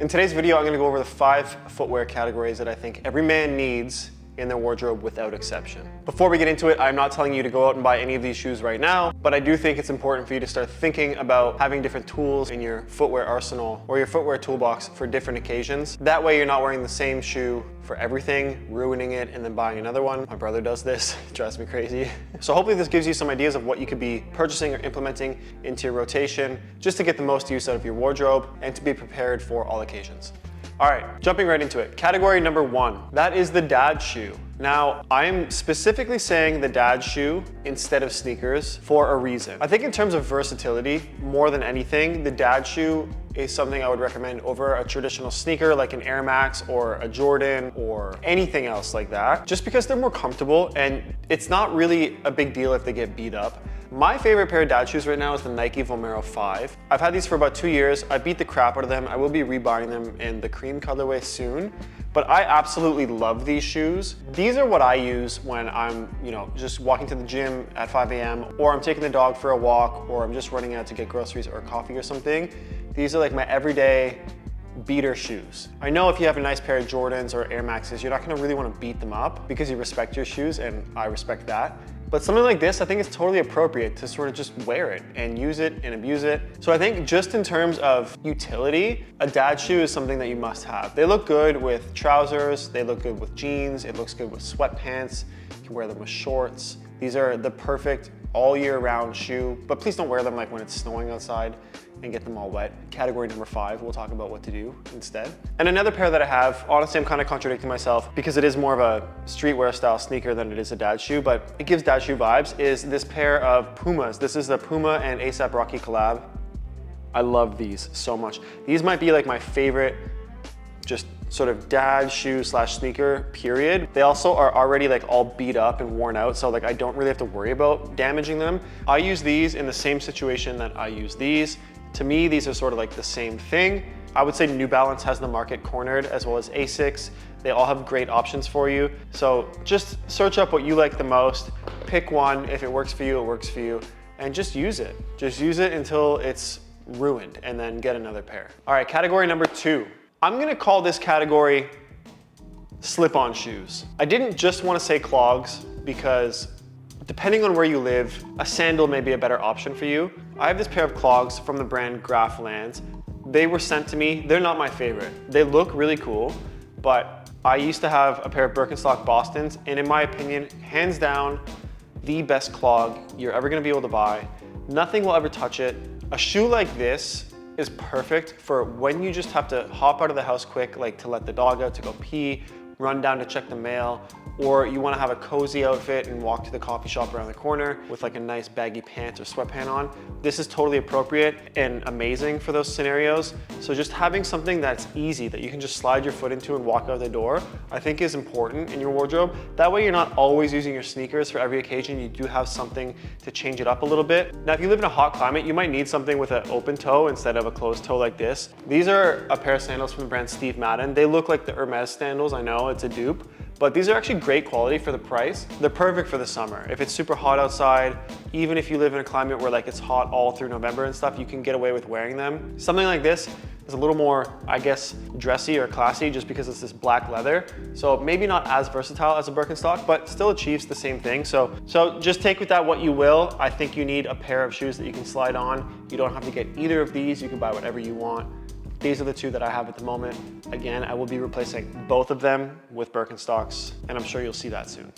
In today's video, I'm gonna go over the 5 footwear categories that I think every man needs in their wardrobe without exception. Before we get into it, I'm not telling you to go out and buy any of these shoes right now, but I do think it's important for you to start thinking about having different tools in your footwear arsenal or your footwear toolbox for different occasions. That way you're not wearing the same shoe for everything, ruining it, and then buying another one. My brother does this, it drives me crazy. So hopefully this gives you some ideas of what you could be purchasing or implementing into your rotation just to get the most use out of your wardrobe and to be prepared for all occasions. All right, jumping right into it. Category number 1, that is the dad shoe. Now, I'm specifically saying the dad shoe instead of sneakers for a reason. I think in terms of versatility, more than anything, the dad shoe is something I would recommend over a traditional sneaker like an Air Max or a Jordan or anything else like that, just because they're more comfortable and it's not really a big deal if they get beat up. My favorite pair of dad shoes right now is the Nike Vomero 5. I've had these for about 2 years. I beat the crap out of them. I will be rebuying them in the cream colorway soon, but I absolutely love these shoes. These are what I use when I'm, just walking to the gym at 5 a.m. or I'm taking the dog for a walk or I'm just running out to get groceries or coffee or something. These are like my everyday beater shoes. I know if you have a nice pair of Jordans or Air Maxes, you're not gonna really wanna beat them up because you respect your shoes, and I respect that. But something like this, I think it's totally appropriate to sort of just wear it and use it and abuse it. So I think just in terms of utility, a dad shoe is something that you must have. They look good with trousers, they look good with jeans, it looks good with sweatpants, you can wear them with shorts. These are the perfect all year round shoe, but please don't wear them like when it's snowing outside and get them all wet. Category number 5, we'll talk about what to do instead. And another pair that I have, honestly I'm kind of contradicting myself because it is more of a streetwear style sneaker than it is a dad shoe, but it gives dad shoe vibes, is this pair of Pumas. This is the Puma and A$AP Rocky collab. I love these so much. These might be like my favorite just sort of dad shoe slash sneaker, period. They also are already like all beat up and worn out, so like I don't really have to worry about damaging them. I use these in the same situation that I use these. To me, these are sort of like the same thing. I would say New Balance has the market cornered, as well as Asics. They all have great options for you. So just search up what you like the most, pick one. If it works for you, it works for you, and just use it. Just use it until it's ruined and then get another pair. All right, category number 2. I'm gonna call this category slip-on shoes. I didn't just wanna say clogs because depending on where you live, a sandal may be a better option for you. I have this pair of clogs from the brand Grafflands. They were sent to me. They're not my favorite. They look really cool, but I used to have a pair of Birkenstock Bostons, and in my opinion, hands down, the best clog you're ever gonna be able to buy. Nothing will ever touch it. A shoe like this is perfect for when you just have to hop out of the house quick, like to let the dog out to go pee, run down to check the mail, or you wanna have a cozy outfit and walk to the coffee shop around the corner with like a nice baggy pants or sweatpant on. This is totally appropriate and amazing for those scenarios. So just having something that's easy, that you can just slide your foot into and walk out the door, I think is important in your wardrobe. That way you're not always using your sneakers for every occasion. You do have something to change it up a little bit. Now, if you live in a hot climate, you might need something with an open toe instead of a closed toe like this. These are a pair of sandals from the brand Steve Madden. They look like the Hermes sandals. I know it's a dupe, but these are actually great quality for the price. They're perfect for the summer. If it's super hot outside, even if you live in a climate where like it's hot all through November and stuff, you can get away with wearing them. Something like this is a little more, I guess, dressy or classy just because it's this black leather. So maybe not as versatile as a Birkenstock, but still achieves the same thing. So just take with that what you will. I think you need a pair of shoes that you can slide on. You don't have to get either of these. You can buy whatever you want. These are the 2 that I have at the moment. Again, I will be replacing both of them with Birkenstocks, and I'm sure you'll see that soon.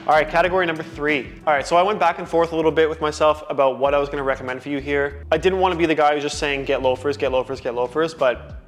All right, category number 3. All right, so I went back and forth a little bit with myself about what I was gonna recommend for you here. I didn't wanna be the guy who's just saying get loafers, get loafers, get loafers, but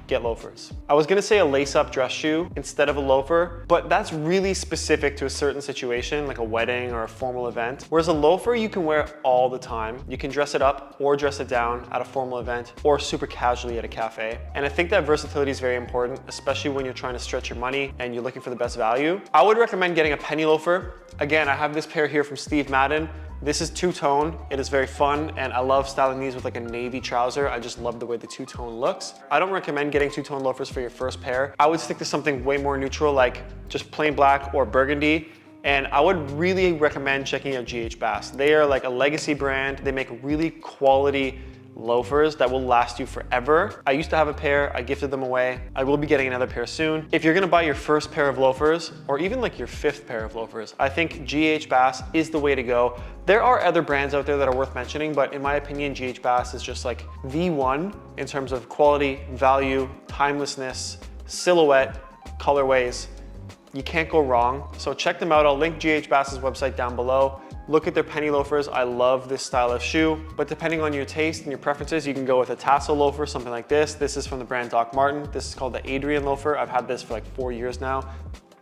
get loafers. I was gonna say a lace-up dress shoe instead of a loafer, but that's really specific to a certain situation, like a wedding or a formal event. Whereas a loafer you can wear all the time. You can dress it up or dress it down at a formal event or super casually at a cafe. And I think that versatility is very important, especially when you're trying to stretch your money and you're looking for the best value. I would recommend getting a penny loafer. Again, I have this pair here from Steve Madden. This is two-tone. It is very fun, and I love styling these with like a navy trouser. I just love the way the two-tone looks. I don't recommend getting two-tone loafers for your first pair. I would stick to something way more neutral, like just plain black or burgundy. And I would really recommend checking out GH Bass. They are like a legacy brand. They make really quality loafers that will last you forever. I used to have a pair, I gifted them away. I will be getting another pair soon. If you're gonna buy your first pair of loafers, or even like your 5th pair of loafers, I think GH Bass is the way to go. There are other brands out there that are worth mentioning, but in my opinion, GH Bass is just like the one in terms of quality, value, timelessness, silhouette, colorways. You can't go wrong. So check them out. I'll link GH Bass's website down below. Look at their penny loafers. I love this style of shoe, but depending on your taste and your preferences, you can go with a tassel loafer, something like this. This is from the brand Doc Martin. This is called the Adrian loafer. I've had this for like 4 years now.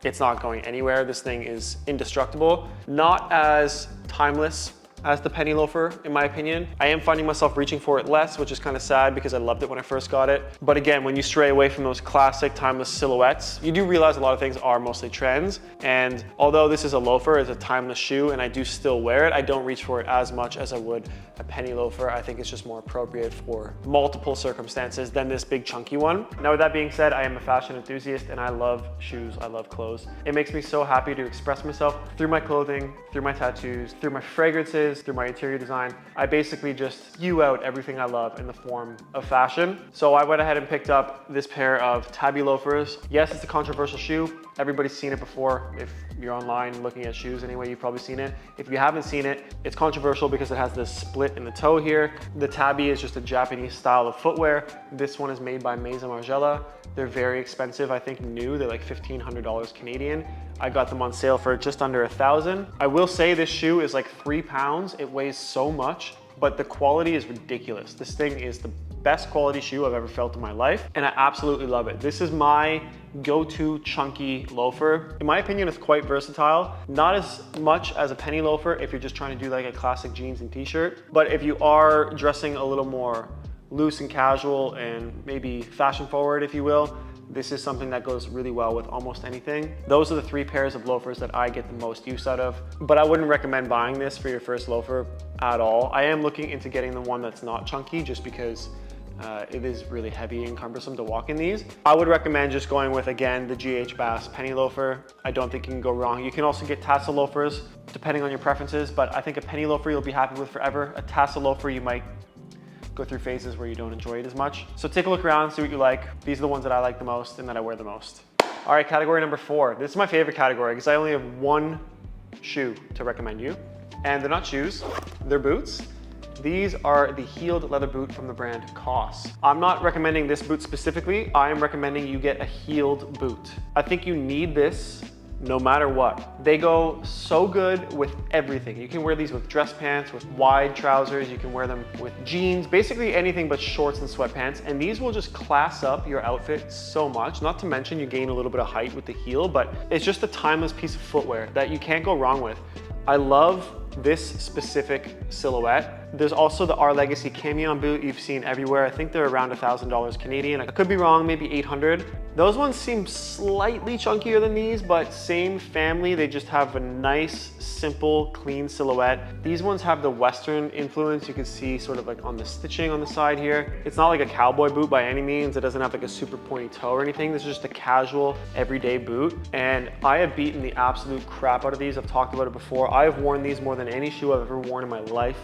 It's not going anywhere. This thing is indestructible. Not as timeless as the penny loafer, in my opinion. I am finding myself reaching for it less, which is kind of sad because I loved it when I first got it. But again, when you stray away from those classic timeless silhouettes, you do realize a lot of things are mostly trends. And although this is a loafer, it's a timeless shoe, and I do still wear it, I don't reach for it as much as I would a penny loafer. I think it's just more appropriate for multiple circumstances than this big chunky one. Now, with that being said, I am a fashion enthusiast and I love shoes, I love clothes. It makes me so happy to express myself through my clothing, through my tattoos, through my fragrances, through my interior design. I basically just spew out everything I love in the form of fashion. So I went ahead and picked up this pair of tabby loafers. Yes, it's a controversial shoe. Everybody's seen it before. If you're online looking at shoes anyway, you've probably seen it. If you haven't seen it, it's controversial because it has this split in the toe here. The tabby is just a Japanese style of footwear. This one is made by Maison Margiela. They're very expensive. I think new, they're like $1,500 Canadian. I got them on sale for just under $1,000. I will say this shoe is like 3 pounds. It weighs so much, but the quality is ridiculous. This thing is the best quality shoe I've ever felt in my life, and I absolutely love it. This is my go-to chunky loafer. In my opinion, it's quite versatile. Not as much as a penny loafer if you're just trying to do like a classic jeans and t-shirt, but if you are dressing a little more loose and casual and maybe fashion forward, if you will, this is something that goes really well with almost anything. Those are the 3 pairs of loafers that I get the most use out of, but I wouldn't recommend buying this for your first loafer at all. I am looking into getting the one that's not chunky just because it is really heavy and cumbersome to walk in these. I would recommend just going with, again, the GH Bass penny loafer. I don't think you can go wrong. You can also get tassel loafers depending on your preferences, but I think a penny loafer you'll be happy with forever. A tassel loafer you might go through phases where you don't enjoy it as much. So take a look around, see what you like. These are the ones that I like the most and that I wear the most. All right, category number 4. This is my favorite category because I only have one shoe to recommend you. And they're not shoes, they're boots. These are the heeled leather boot from the brand COS. I'm not recommending this boot specifically. I am recommending you get a heeled boot. I think you need this no matter what. They go so good with everything. You can wear these with dress pants, with wide trousers, you can wear them with jeans, basically anything but shorts and sweatpants, and these will just class up your outfit so much. Not to mention you gain a little bit of height with the heel, but it's just a timeless piece of footwear that you can't go wrong with. I love this specific silhouette. There's also the Our Legacy camion boot you've seen everywhere. I think they're around $1,000 Canadian. I could be wrong, maybe 800. Those ones seem slightly chunkier than these, but same family. They just have a nice, simple, clean silhouette. These ones have the Western influence. You can see sort of like on the stitching on the side here. It's not like a cowboy boot by any means. It doesn't have like a super pointy toe or anything. This is just a casual, everyday boot. And I have beaten the absolute crap out of these. I've talked about it before. I have worn these more than any shoe I've ever worn in my life.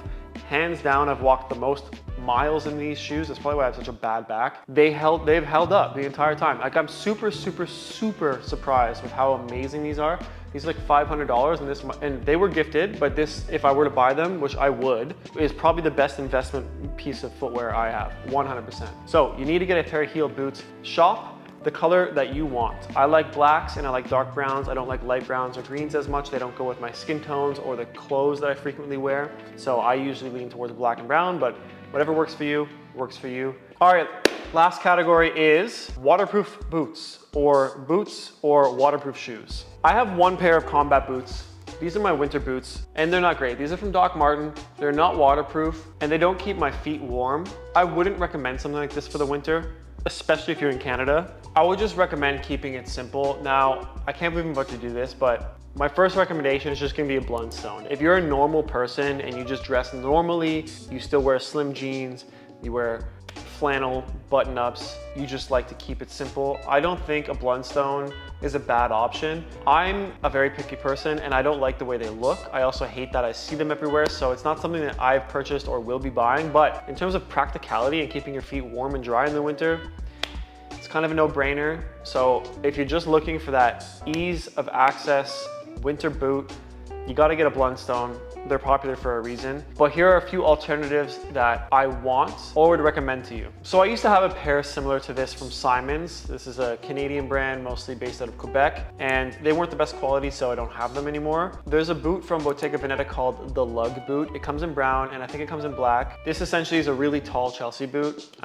Hands down, I've walked the most miles in these shoes. That's probably why I have such a bad back. They've held up the entire time. Like, I'm super surprised with how amazing these are. These are like $500 and they were gifted, but this, if I were to buy them, which I would, is probably the best investment piece of footwear I have, 100%. So you need to get a pair of heeled boots. Shop the color that you want. I like blacks and I like dark browns. I don't like light browns or greens as much. They don't go with my skin tones or the clothes that I frequently wear. So I usually lean towards black and brown, but whatever works for you, works for you. All right, last category is waterproof boots or waterproof shoes. I have one pair of combat boots. These are my winter boots, and they're not great. These are from Doc Martin. They're not waterproof, and they don't keep my feet warm. I wouldn't recommend something like this for the winter, especially if you're in Canada. I would just recommend keeping it simple. Now, I can't believe I'm about to do this, but my first recommendation is just gonna be a blunt stone. If you're a normal person and you just dress normally, you still wear slim jeans, you wear flannel button-ups, you just like to keep it simple, I don't think a Blundstone is a bad option. I'm a very picky person and I don't like the way they look. I also hate that I see them everywhere, so it's not something that I've purchased or will be buying, but in terms of practicality and keeping your feet warm and dry in the winter, it's kind of a no-brainer. So if you're just looking for that ease of access winter boot, you gotta get a Blundstone. They're popular for a reason. But here are a few alternatives that I want or would recommend to you. So I used to have a pair similar to this from Simon's. This is a Canadian brand, mostly based out of Quebec, and they weren't the best quality, so I don't have them anymore. There's a boot from Bottega Veneta called the Lug boot. It comes in brown, and I think it comes in black. This essentially is a really tall Chelsea boot,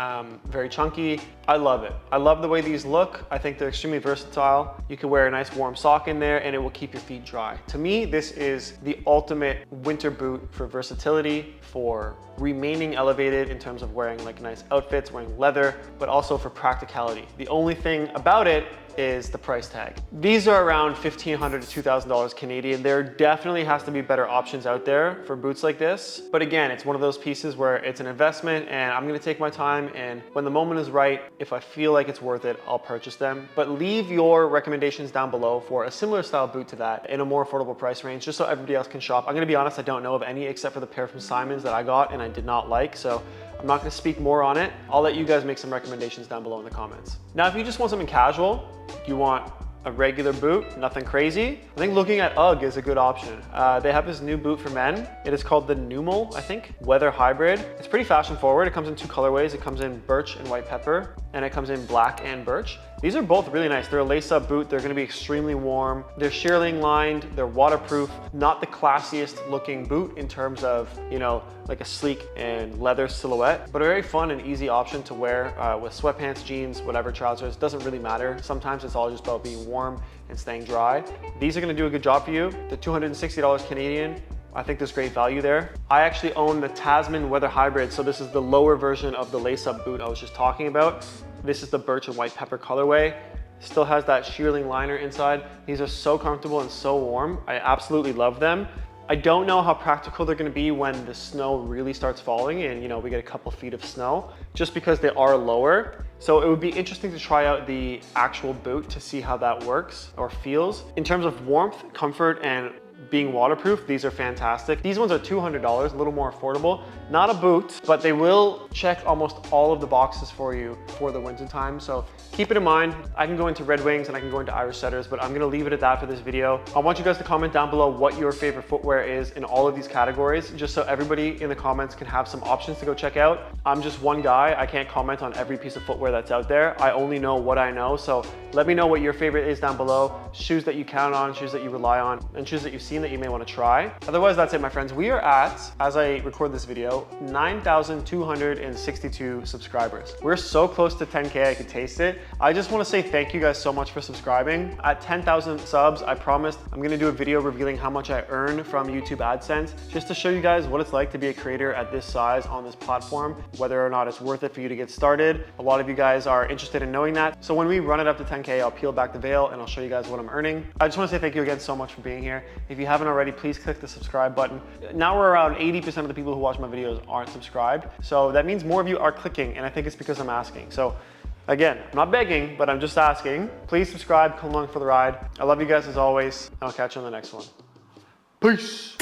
very chunky. I love it. I love the way these look. I think they're extremely versatile. You can wear a nice warm sock in there and it will keep your feet dry. To me, this is the ultimate winter boot for versatility, for remaining elevated in terms of wearing like nice outfits, wearing leather, but also for practicality. The only thing about it is the price tag. These are around $1,500 to $2,000 Canadian. There definitely has to be better options out there for boots like this. But again, it's one of those pieces where it's an investment and I'm gonna take my time, and when the moment is right, if I feel like it's worth it, I'll purchase them. But leave your recommendations down below for a similar style boot to that in a more affordable price range, just so everybody else can shop. I'm gonna be honest, I don't know of any except for the pair from Simon's that I got and I did not like, so I'm not gonna speak more on it. I'll let you guys make some recommendations down below in the comments. Now, if you just want something casual, you want a regular boot, nothing crazy, I think looking at UGG is a good option. They have this new boot for men. It is called the Numal, I think, Weather Hybrid. It's pretty fashion forward. It comes in two colorways. It comes in birch and white pepper, and it comes in black and birch. These are both really nice. They're a lace-up boot. They're gonna be extremely warm. They're shearling lined. They're waterproof. Not the classiest looking boot in terms of, you know, like a sleek and leather silhouette, but a very fun and easy option to wear with sweatpants, jeans, whatever, trousers. Doesn't really matter. Sometimes it's all just about being warm and staying dry. These are gonna do a good job for you. They're $260 Canadian. I think there's great value there. I actually own the Tasman Weather Hybrid, so this is the lower version of the lace-up boot I was just talking about. This is the birch and white pepper colorway. Still has that shearling liner inside. These are so comfortable and so warm. I absolutely love them. I don't know how practical they're gonna be when the snow really starts falling and, you know, we get a couple feet of snow, just because they are lower. So it would be interesting to try out the actual boot to see how that works or feels. In terms of warmth, comfort, and being waterproof, these are fantastic. These ones are $200, a little more affordable. Not a boot, but they will check almost all of the boxes for you for the winter time. So keep it in mind. I can go into Red Wings and I can go into Irish Setters, but I'm gonna leave it at that for this video. I want you guys to comment down below what your favorite footwear is in all of these categories, just so everybody in the comments can have some options to go check out. I'm just one guy. I can't comment on every piece of footwear that's out there. I only know what I know. So let me know what your favorite is down below. Shoes that you count on, shoes that you rely on, and shoes that you've seen that you may want to try. Otherwise, that's it, my friends. We are at, as I record this video, 9,262 subscribers. We're so close to 10K, I could taste it. I just want to say thank you guys so much for subscribing. At 10,000 subs, I promised I'm going to do a video revealing how much I earn from YouTube AdSense, just to show you guys what it's like to be a creator at this size on this platform, whether or not it's worth it for you to get started. A lot of you guys are interested in knowing that. So when we run it up to 10K, I'll peel back the veil and I'll show you guys what I'm earning. I just want to say thank you again so much for being here. If you haven't already, please click the subscribe button. Now we're around 80% of the people who watch my videos aren't subscribed. So that means more of you are clicking, and I think it's because I'm asking. So again, I'm not begging, but I'm just asking. Please subscribe, come along for the ride. I love you guys as always. I'll catch you on the next one. Peace.